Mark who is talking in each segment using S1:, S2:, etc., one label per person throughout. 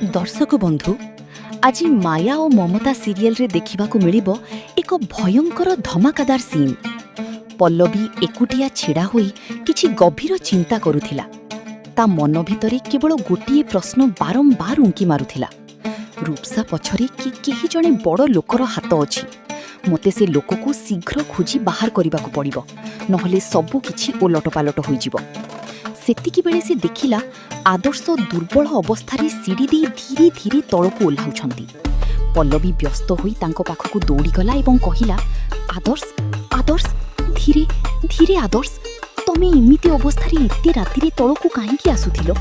S1: दर्शक बंधु आज माया और ममता सीरियल रे देखिबाकु मिलिबो एक भयंकर धमाकादार सीन। पल्लवी एकुटिया छिड़ा होई किछि गभीर चिंता करुथिला। ता मन भितरे केवल गोटिए प्रश्न बारंबार उंकी मारुथिला। रूपसा पछरे कि केही जणे बड़ लोकर हाथ अछि। मते से लोकको शीघ्र खोजी बाहर करिबाकु पड़िबो, नहले सबु किछि ओलटपालट होई जिवो। सेतिकी बेले से देखिला आदर्श दुर्बल अवस्थारे सीढ़ी दे धीरे धीरे तळकु ओह्लाउछंती। पल्लवी व्यस्त होई तांको पाखकु दौड़ी गला एवं कहिला, आदर्श आदर्श धीरे धीरे आदर्श, तमे इमिति अवस्थारे एते रातिरे तळकु काहेकि आसुथिलो?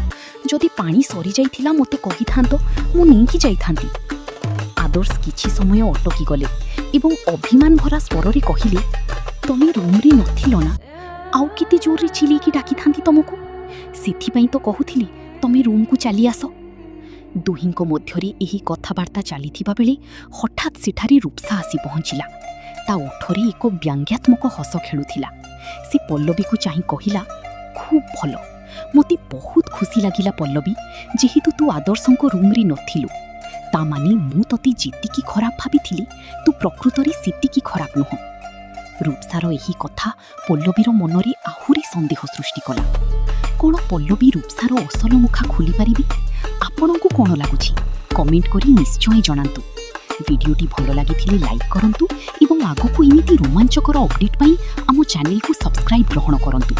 S1: जदि पानी सरी जाइथिला मते कहिथांतो, मु नेकी जाइथांती। आदर्श किछि समय अटकी गले एवं अभिमान भरा स्वररे कहिले, तमे रूमरे नथिलो ना? आउ केते जोररे चिलेकी डाकिथांती तमकु। सेथिपाई तो कहूथिली तमे रूम को चली आस। दुहिंको मध्यरे एही कथाबार्ता चलीथिबा बेले हठात सेठारे रूपसा आसी पहुंचिला। ता ओठरे एक व्यंग्यात्मक हस खेलुथिला। से पल्लवी को चाहि कहिला, खूब भल, मते बहुत खुशी लागिला पल्लवी, जेहेतु तू आदर्शंको रूमरे नथिलु। ता माने मु तते जेतिकी खराब भाबिथिली तू प्रकृतरे सेतिकी खराब नुह। रूपसार एही कथा पल्लवीर मनरे आहुरी संदेह सृष्टि कला। कौन पल्लवी रूपसार असल मुखा खोली पारिबी? आपणको कौन लगुछि कमेंट करी निश्चय जणांतु। वीडियोटी भल लागिथिले लाइक करंतु एवं आगको एमिति रोमांचकर अपडेट पाई आम चैनल को सब्सक्राइब ग्रहण करंतु।